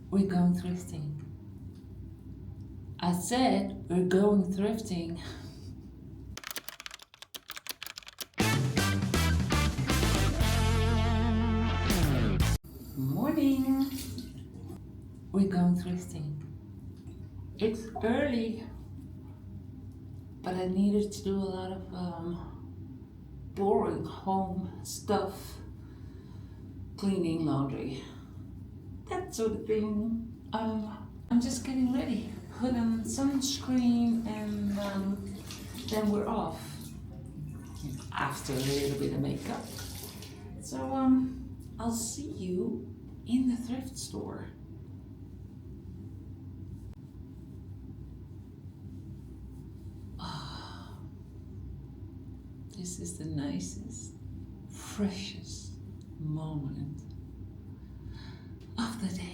We're going thrifting. I said we're going thrifting. Morning. We're going thrifting. It's early, but I needed to do a lot of boring home stuff, cleaning, laundry, that sort of thing. I'm just getting ready. Put on sunscreen and then we're off after a little bit of makeup. So I'll see you in the thrift store. Ah, this is the nicest, freshest moment of the day.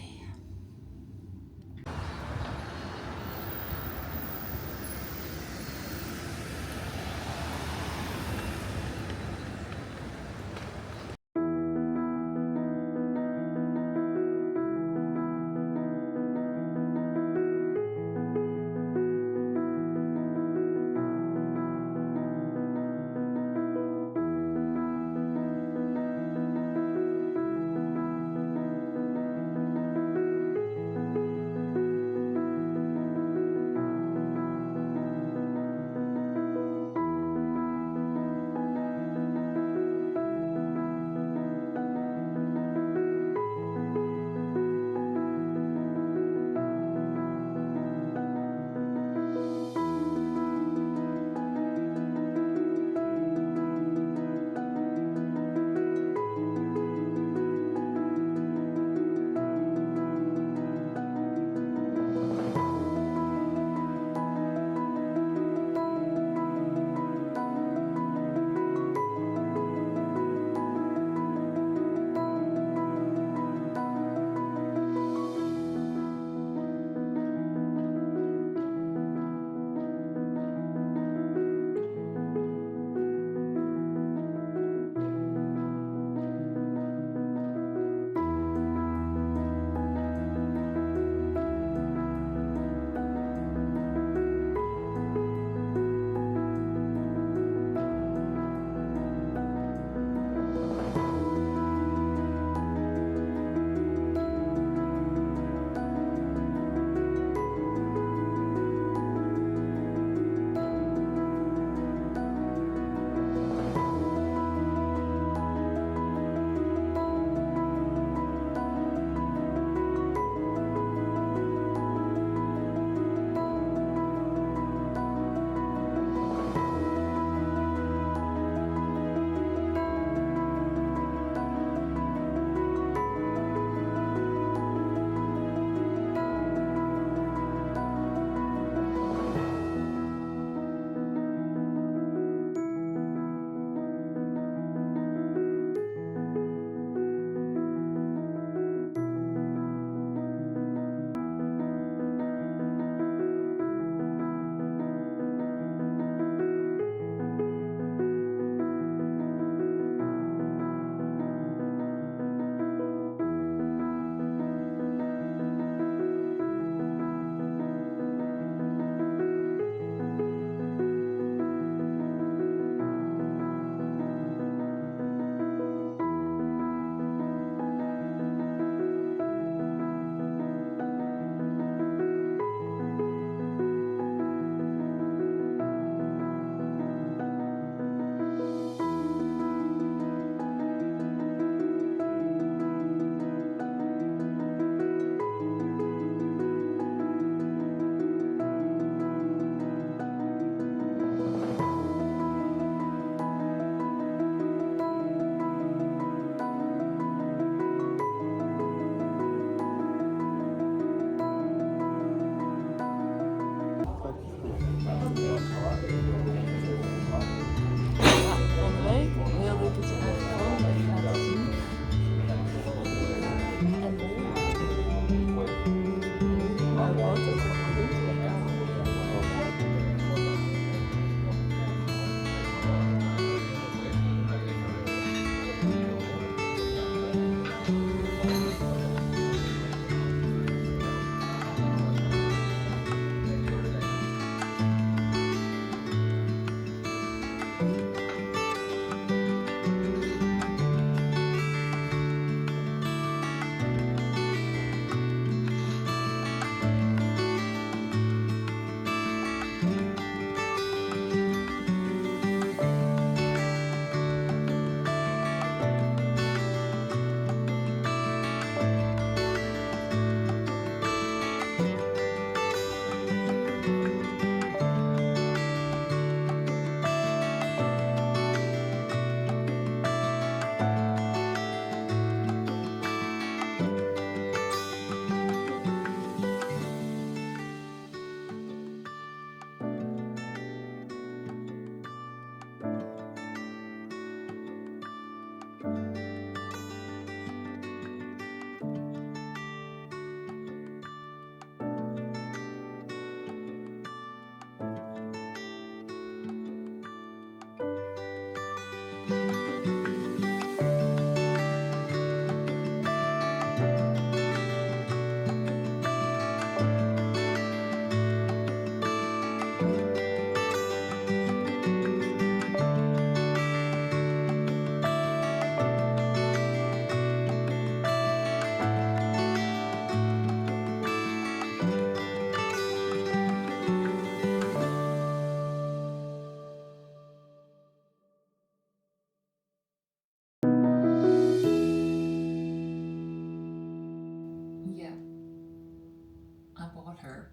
her.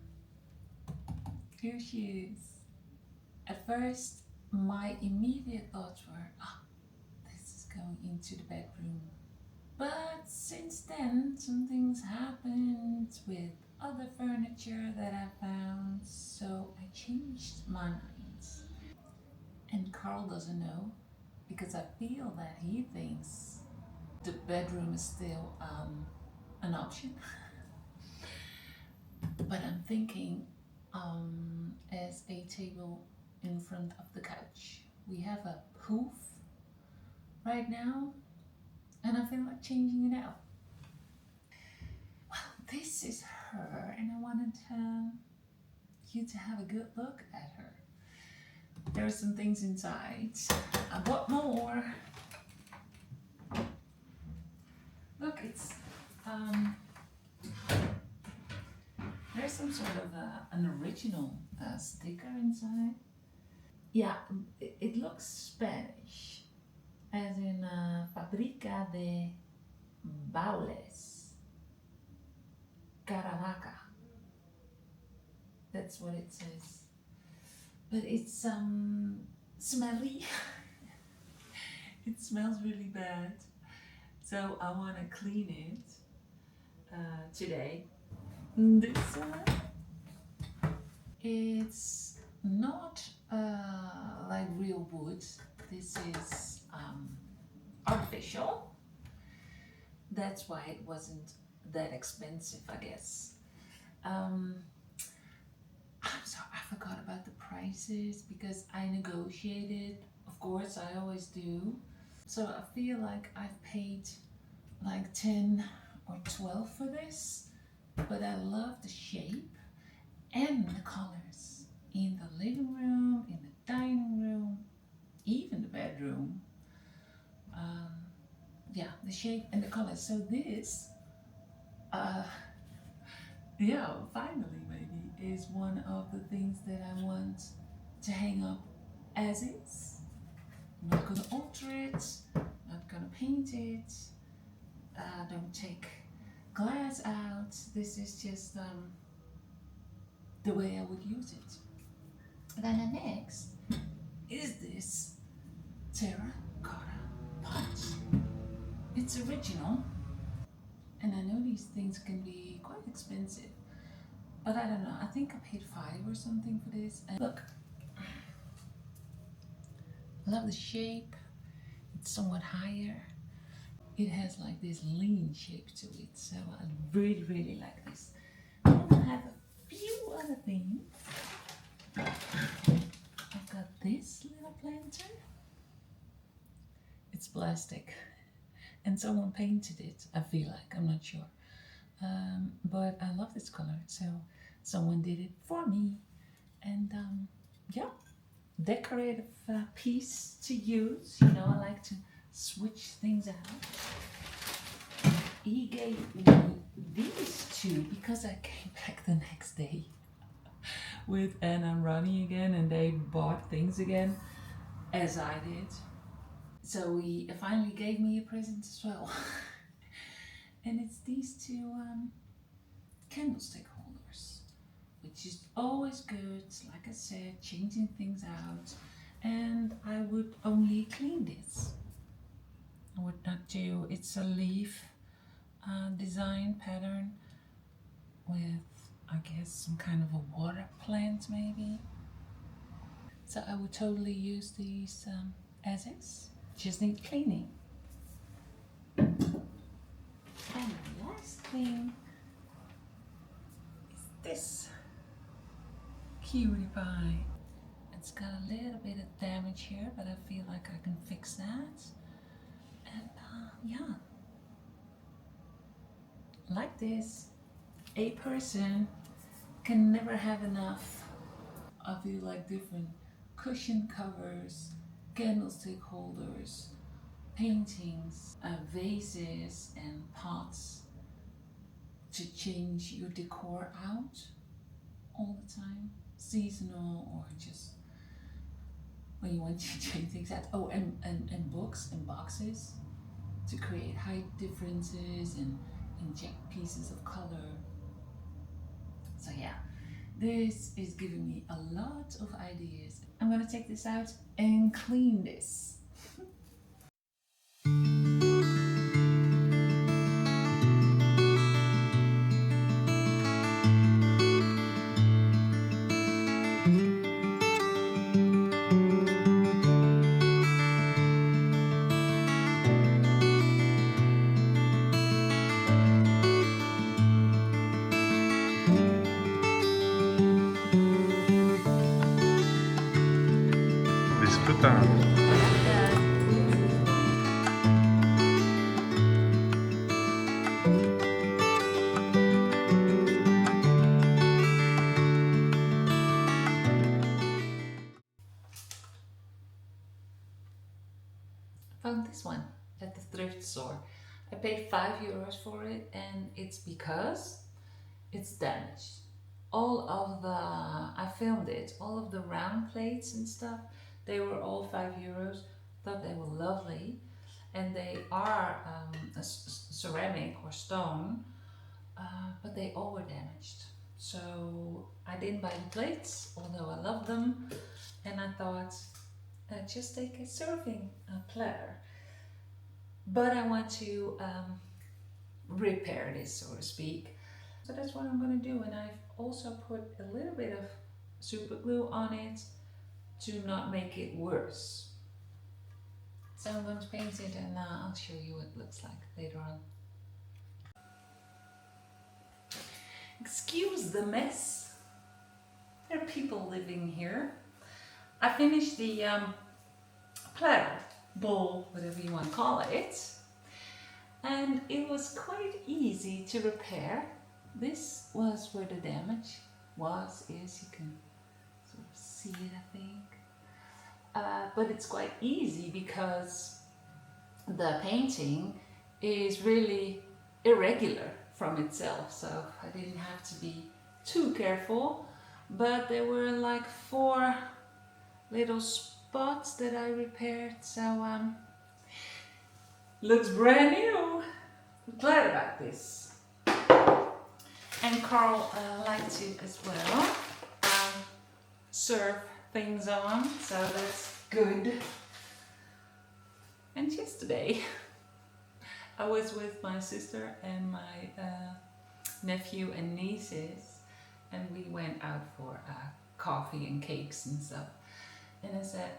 Here she is. At first, my immediate thoughts were, this is going into the bedroom. But since then, some things happened with other furniture that I found, so I changed my mind. And Carl doesn't know, because I feel that he thinks the bedroom is still an option. But I'm thinking, as a table in front of the couch, we have a poof right now, and I feel like changing it out. Well, this is her, and I wanted you to have a good look at her. There are some things inside. I bought more. Look, it's there's some sort of an original sticker inside. Yeah, it looks Spanish, as in Fabrica de Baules, Caravaca. That's what it says. But it's smelly. It smells really bad. So I want to clean it today. This one, it's not like real wood. This is artificial. That's why it wasn't that expensive, I guess. I'm sorry, I forgot about the prices because I negotiated. Of course, I always do. So I feel like I've paid like 10 or 12 for this, but I love the shape and the colors in the living room, in the dining room, even the bedroom. Yeah, the shape and the colors. So this, finally maybe is one of the things that I want to hang up as is. I'm not gonna alter it, not gonna paint it, don't take glass out. This is just the way I would use it. Then the next is this terracotta pot. It's original, and I know these things can be quite expensive, but I don't know, I think I paid $5 or something for this. And look, I love the shape. It's somewhat higher. It has like this lean shape to it, so I really, really like this. Then I have a few other things. I've got this little planter. It's plastic, and someone painted it, I feel like, I'm not sure. But I love this color, so someone did it for me. And yeah, decorative piece to use. You know, I like to switch things out. He gave me these two because I came back the next day with Anna and Ronnie again, and they bought things again, as I did. So he finally gave me a present as well. And it's these two candlestick holders, which is always good, like I said, changing things out. And I would only clean this. I would not do, it's a leaf design pattern with, I guess, some kind of a water plant maybe. So I would totally use these as is, just need cleaning. And the last thing is this cutie pie. It's got a little bit of damage here, but I feel like I can fix that. And yeah, like this, a person can never have enough. I feel like different cushion covers, candlestick holders, paintings, vases and pots to change your decor out all the time, seasonal or just when you want to change things out. Oh, and books and boxes to create height differences and inject pieces of color. So yeah, This is giving me a lot of ideas. I'm gonna take this out and clean this. Disfrutando. Found this one at the thrift store. I paid €5 for it, and it's because it's damaged. All of the, I filmed it, all of the round plates and stuff, they were all €5. Thought they were lovely, and they are ceramic or stone, but they all were damaged. So I didn't buy the plates, although I love them, and I thought just take a serving platter. But I want to repair this, so to speak. So that's what I'm going to do, and I've also put a little bit of super glue on it to not make it worse. So I'm going to paint it, and I'll show you what it looks like later on. Excuse the mess. There are people living here. I finished the platter, bowl, whatever you want to call it, and it was quite easy to repair. This was where the damage was, is you can sort of see it, I think. But it's quite easy because the painting is really irregular from itself, so I didn't have to be too careful. But there were like 4 little spots that I repaired, so looks brand new. I'm glad about this. And Carl liked to as well serve things on, so that's good. And yesterday I was with my sister and my nephew and nieces, and we went out for coffee and cakes and stuff. And I said,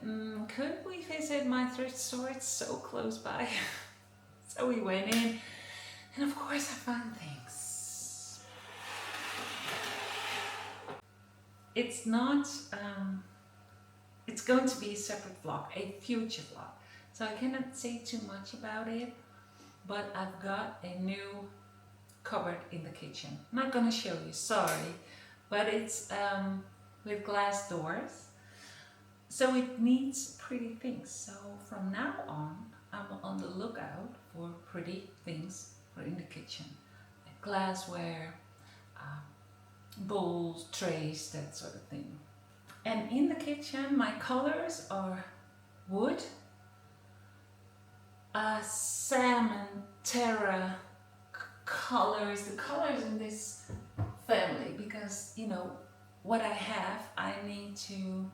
could we visit my thrift store? It's so close by. So we went in, and of course I found things. It's not, it's going to be a separate vlog, a future vlog. So I cannot say too much about it, but I've got a new cupboard in the kitchen. I'm not gonna show you, sorry, but it's with glass doors. So it needs pretty things. So from now on, I'm on the lookout for pretty things for in the kitchen. Like glassware, bowls, trays, that sort of thing. And in the kitchen, my colors are wood, salmon, terra colors, the colors in this family, because you know what I have, I need to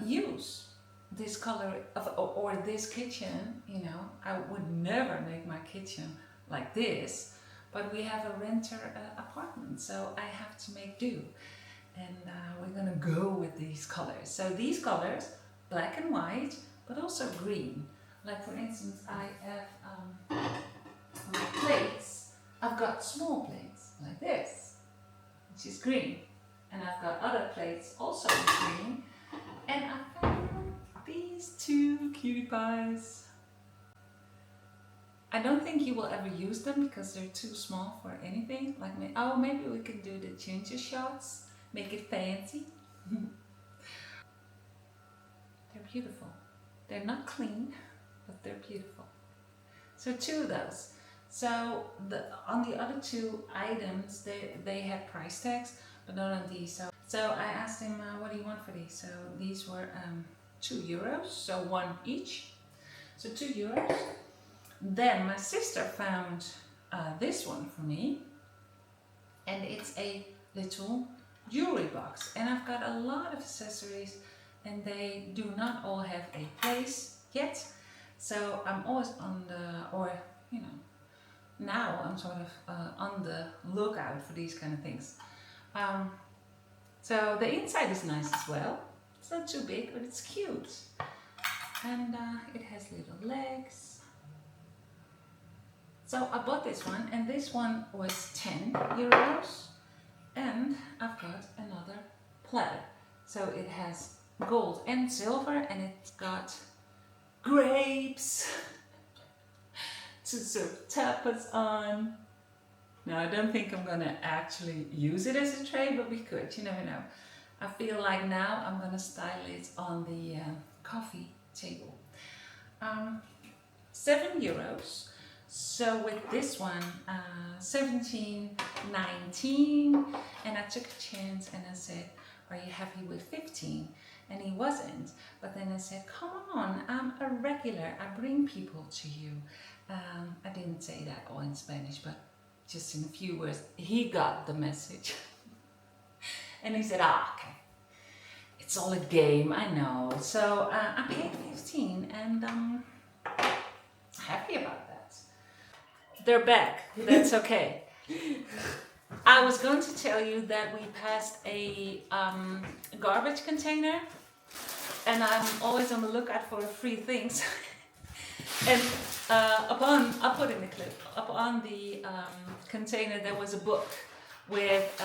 use this color or this kitchen. You know, I would never make my kitchen like this, but we have a renter apartment, so I have to make do, and we're gonna go with these colors. So these colors, black and white, but also green. Like for instance, I have my plates. I've got small plates like this, which is green, and I've got other plates also green, and I found these 2 cutie pies. I don't think you will ever use them because they're too small for anything. Like, oh, maybe we can do the ginger shots, make it fancy. They're beautiful. They're not clean, but they're beautiful. So 2 of those. So on the other 2 items, they had price tags, but not on these. So I asked him, what do you want for these? So these were €2, so 1 each. So €2. Then my sister found this one for me, and it's a little jewelry box, and I've got a lot of accessories and they do not all have a place yet. So I'm always on the, or you know, now I'm sort of on the lookout for these kind of things. So the inside is nice as well. It's not too big, but it's cute. And it has little legs. So I bought this one, and this one was 10 euros. And I've got another platter. So it has gold and silver, and it's got grapes to serve tapas on. Now I don't think I'm gonna actually use it as a tray, but we could, you never know. I feel like now I'm gonna style it on the coffee table. 7 euros. So with this one, 17, 19, and I took a chance and I said, are you happy with 15? And he wasn't, but then I said, come on, I'm a regular, I bring people to you. I didn't say that all in Spanish, but just in a few words, he got the message. And he said, okay, it's all a game, I know. So I paid 15 and I'm happy about that. They're back, that's okay. I was going to tell you that we passed a garbage container, and I'm always on the lookout for free things. And I'll put in the clip, upon the container there was a book with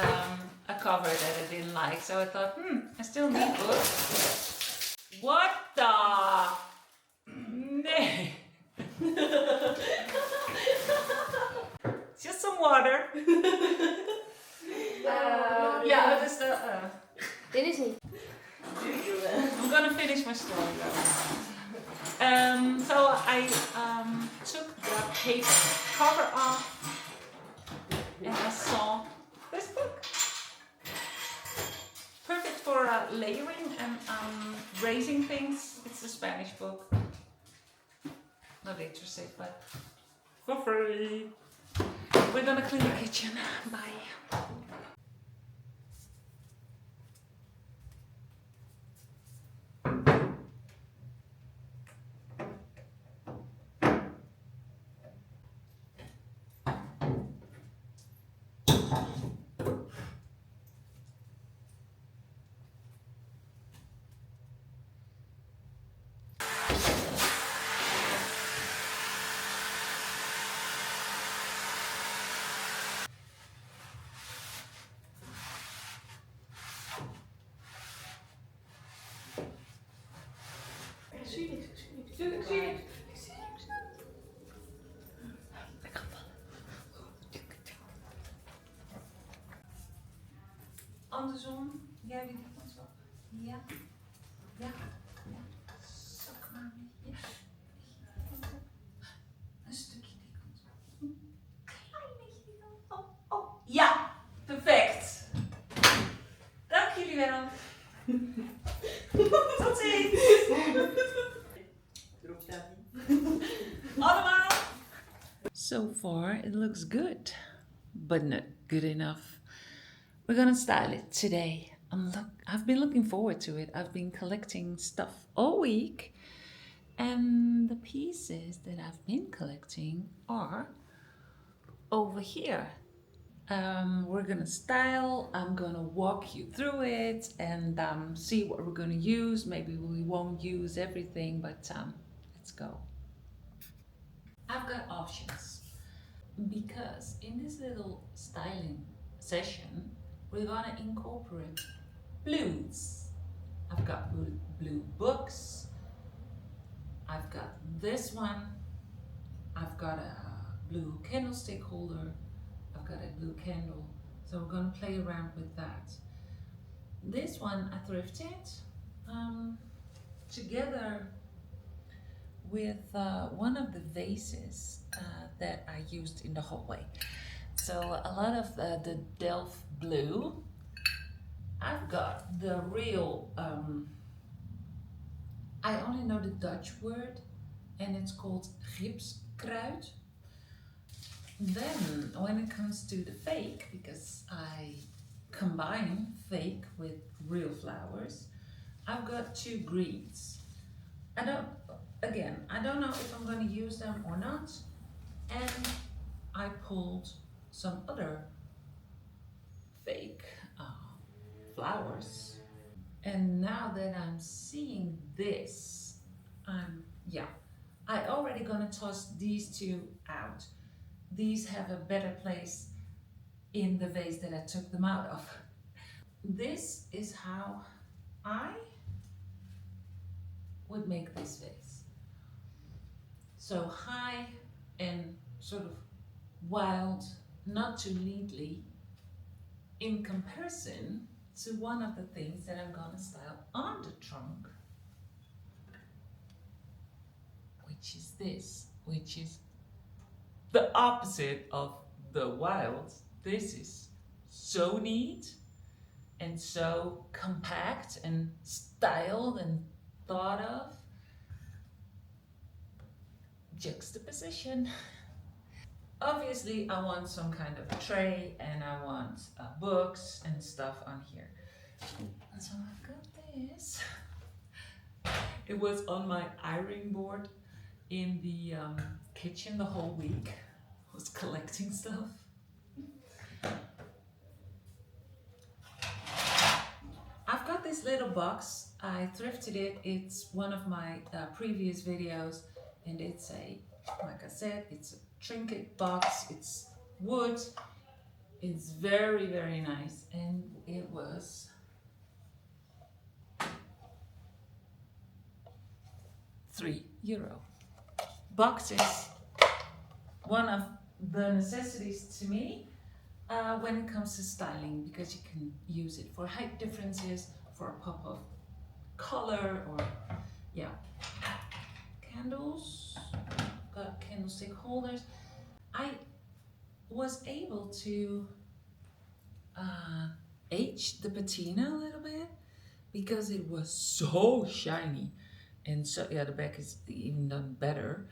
a cover that I didn't like. So I thought, I still need books. What the? Nay. Just some water. Yeah, I'll just Dit is niet. I'm gonna finish my story though. So I took the paper cover off and I saw this book. Perfect for layering and raising things. It's a Spanish book. Not interested, but for free. We're gonna clean the kitchen. Bye. Andersom, jij weet het zo. Ja, ja, ja. Zak maar een beetje. Een stukje die kant op. Een klein beetje die kant op. Oh, ja, perfect. Dank jullie wel. Tot ziens. Allemaal. So far it looks good, but not good enough. We're gonna style it today. I've been looking forward to it. I've been collecting stuff all week, and the pieces that I've been collecting are over here. We're gonna style. I'm gonna walk you through it and see what we're gonna use. Maybe we won't use everything, but let's go. I've got options because in this little styling session, we're gonna incorporate blues. I've got blue books. I've got this one. I've got a blue candlestick holder. I've got a blue candle. So we're gonna play around with that. This one I thrifted together with one of the vases that I used in the hallway. So a lot of the Delft blue. I've got the real, I only know the Dutch word, and it's called gipskruid. Then when it comes to the fake, because I combine fake with real flowers. I've got 2 greens. I don't know if I'm going to use them or not. And I pulled some other fake flowers. And now that I'm seeing this, I already gonna toss these 2 out. These have a better place in the vase that I took them out of. This is how I would make this vase. So high and sort of wild, not too neatly, in comparison to one of the things that I'm gonna style on the trunk, which is this, which is the opposite of the wild. This is so neat and so compact and styled and thought of. Juxtaposition. Obviously, I want some kind of tray and I want books and stuff on here. So I've got this. It was on my ironing board in the kitchen the whole week. I was collecting stuff. I've got this little box. I thrifted it. It's one of my previous videos, and it's like I said, it's a trinket box. It's wood. It's very, very nice, and it was €3. Box is one of the necessities to me when it comes to styling, because you can use it for height differences, for a pop of color, or candles. Got candlestick holders. I was able to age the patina a little bit because it was so shiny, and so the back is even done better,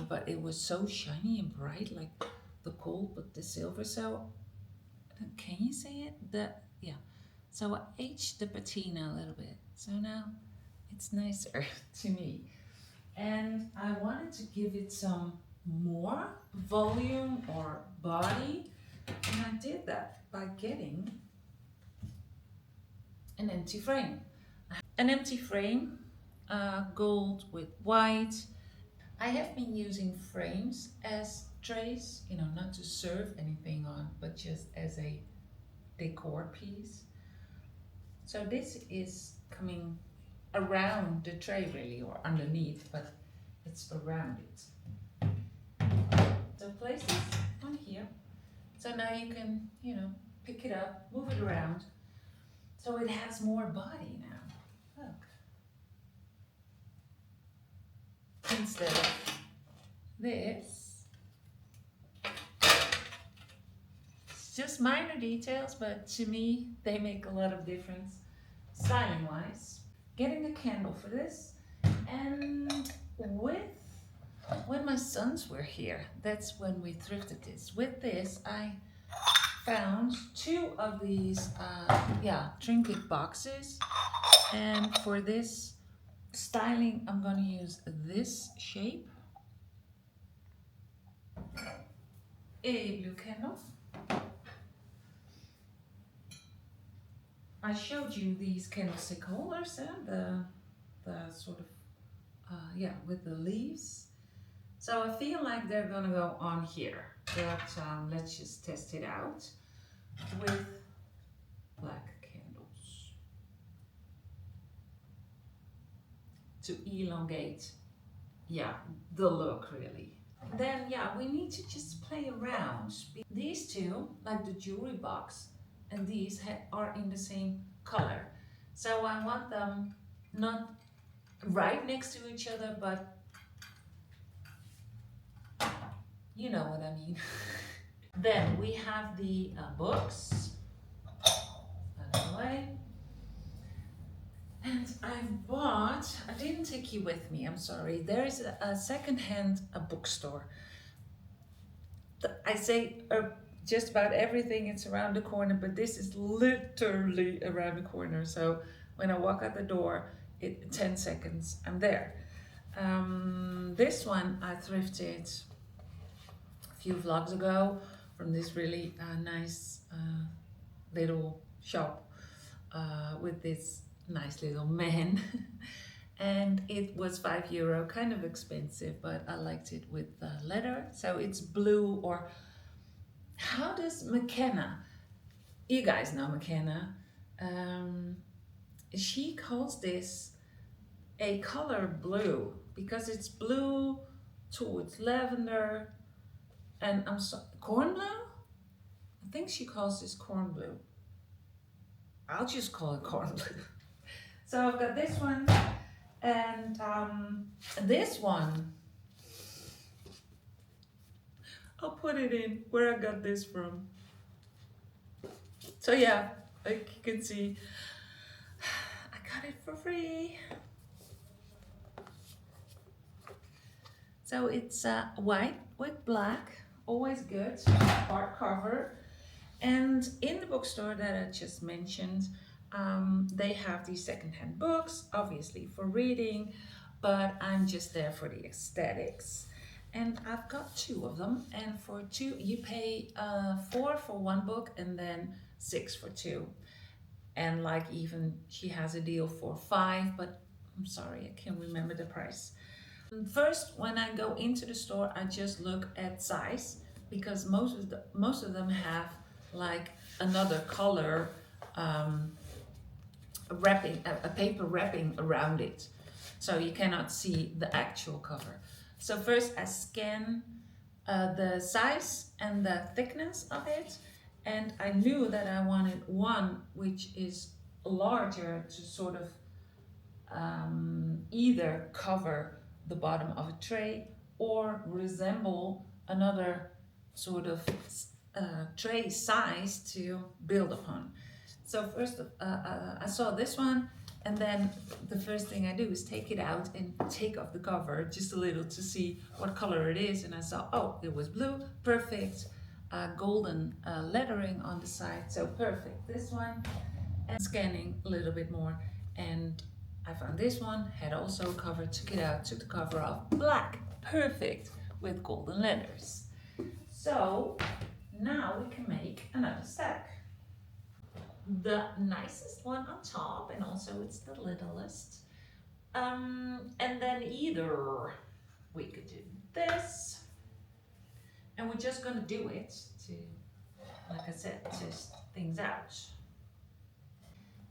but it was so shiny and bright, like the gold but the silver. So can you see it? So I aged the patina a little bit, so now it's nicer to me, and I wanted to give it some more volume or body, and I did that by getting an empty frame. Gold with white. I have been using frames as trays, not to serve anything on, but just as a decor piece. So this is coming around the tray really, or underneath, but it's around it. So place this on here. So now you can, pick it up, move it around. So it has more body now. Look. Instead of this. It's just minor details, but to me, they make a lot of difference styling wise. Getting a candle for this, and when my sons were here, that's when we thrifted this. With this, I found 2 of these trinket boxes, and for this styling I'm going to use this shape, a blue candle. I showed you these candlestick holders, the sort of with the leaves. So I feel like they're gonna go on here, but let's just test it out with black candles to elongate, the look really. Then we need to just play around. These 2, like the jewelry box, and these are in the same color. So I want them not right next to each other, but you know what I mean. Then we have the books, by the way. And I didn't take you with me, I'm sorry. There is a secondhand bookstore. I say just about everything it's around the corner, but this is literally around the corner. So when I walk out the door, 10 seconds, I'm there. This one I thrifted a few vlogs ago from this really nice little shop with this nice little man. And it was €5, kind of expensive, but I liked it with leather. So it's blue, or how does McKenna, you guys know McKenna, she calls this a color blue because it's blue towards lavender and corn blue? I think she calls this corn blue. I'll just call it corn blue. So I've got this one and this one. I'll put it in where I got this from. So yeah, like you can see, I got it for free. So it's white with black, always good, hardcover. And in the bookstore that I just mentioned, they have these secondhand books, obviously for reading, but I'm just there for the aesthetics. And I've got 2 of them, and for 2 you pay 4 for 1 book and then 6 for 2. And like even she has a deal for 5, but I'm sorry, I can't remember the price. First, when I go into the store, I just look at size because most of them have like another color wrapping, a paper wrapping around it, so you cannot see the actual cover. So first I scan the size and the thickness of it, and I knew that I wanted one which is larger to sort of either cover the bottom of a tray or resemble another sort of tray size to build upon. So first I saw this one, and then the first thing I do is take it out and take off the cover just a little to see what color it is, and I saw, oh, it was blue, perfect, golden lettering on the side, so perfect, this one. And scanning a little bit more, and I found this one, had also a cover, took it out, took the cover off, black, perfect, with golden letters. So now we can make another stack. The nicest one on top, and also it's the littlest. And then either we could do this, and we're just gonna do it to, like I said, test things out.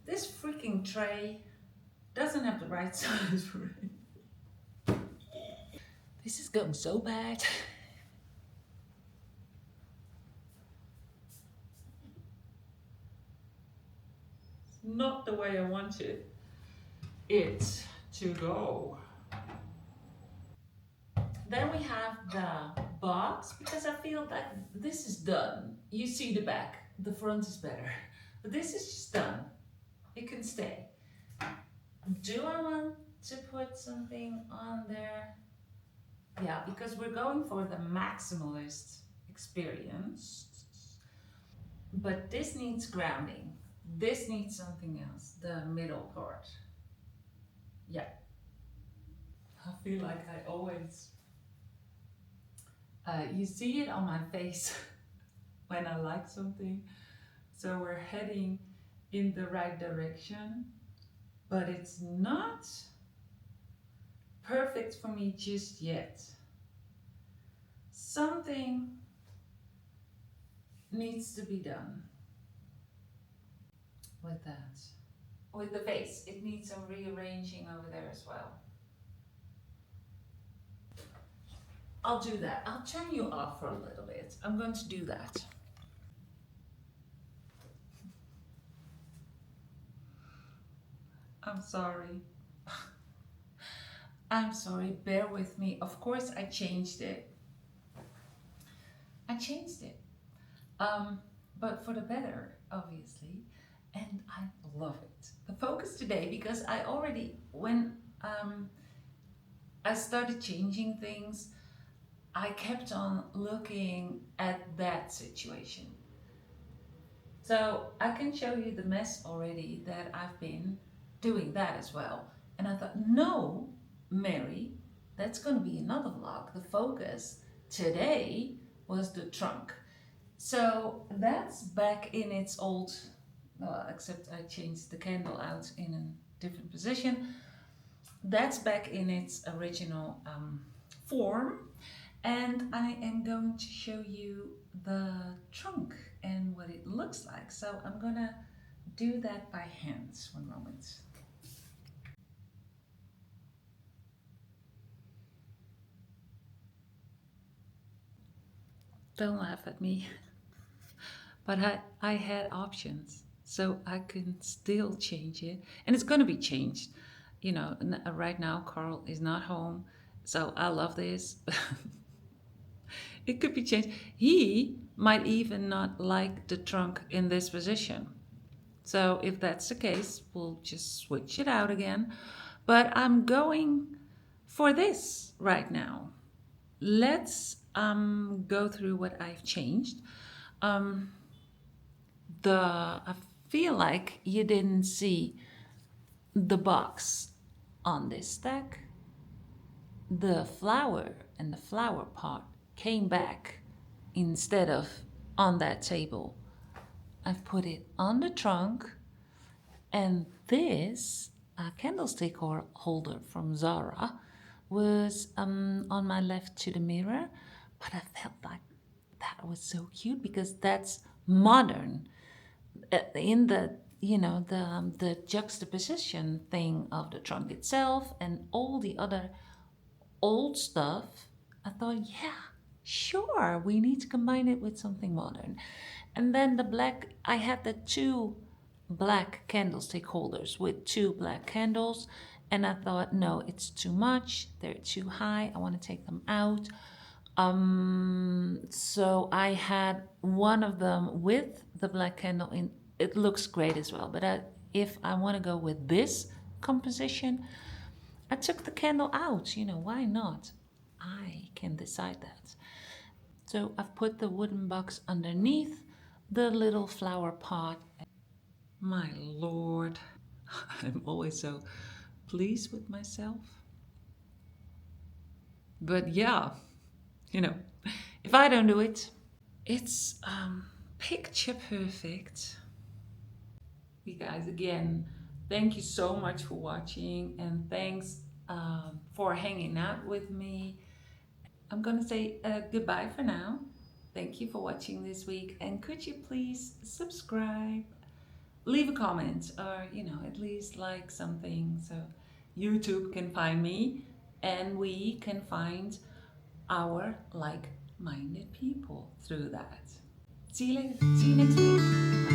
This freaking tray doesn't have the right size for it. This is going so bad. Not the way I wanted it to go. Then we have the box, because I feel that this is done. You see the back, the front is better, but this is just done. It can stay. Do I want to put something on there? Yeah, because we're going for the maximalist experience. But this needs grounding. This needs something else, the middle part. Yeah. I feel like I always, you see it on my face when I like something. So we're heading in the right direction, but it's not perfect for me just yet. Something needs to be done with that. With the face, it needs some rearranging over there as well. I'll do that. I'll turn you off for a little bit. I'm going to do that. I'm sorry. I'm sorry, bear with me. Of course I changed it. But for the better, obviously. And I love it. The focus today, because I already, when I started changing things, I kept on looking at that situation. So I can show you the mess already that I've been doing that as well. And I thought, no, Mary, that's going to be another vlog. The focus today was the trunk. So that's back in its old, except I changed the candle out in a different position. That's back in its original form. And I am going to show you the trunk and what it looks like. So I'm gonna do that by hand. One moment. Don't laugh at me. But I had options. So I can still change it. And it's gonna be changed. You know, right now Carl is not home. So I love this. It could be changed. He might even not like the trunk in this position. So if that's the case, we'll just switch it out again. But I'm going for this right now. Let's go through what I've changed. Um, I feel like you didn't see the box on this stack. The flower and the flower pot came back instead of on that table. I've put it on the trunk, and this candlestick holder from Zara was on my left to the mirror, but I felt like that was so cute because that's modern in the the juxtaposition thing of the trunk itself and all the other old stuff. I thought, yeah, sure, we need to combine it with something modern. And then the black, I had the two black candlestick holders with two black candles. And I thought, no, it's too much. They're too high. I want to take them out. So I had one of them with the black candle in. It looks great as well. But if I want to go with this composition, I took the candle out. Why not? I can decide that. So I've put the wooden box underneath the little flower pot. My Lord, I'm always so pleased with myself. But yeah, if I don't do it, it's picture perfect. You guys, again, thank you so much for watching, and thanks for hanging out with me. I'm gonna say goodbye for now. Thank you for watching this week, and could you please subscribe, leave a comment, or at least like something so YouTube can find me and we can find our like-minded people through that. See you later. See you next week.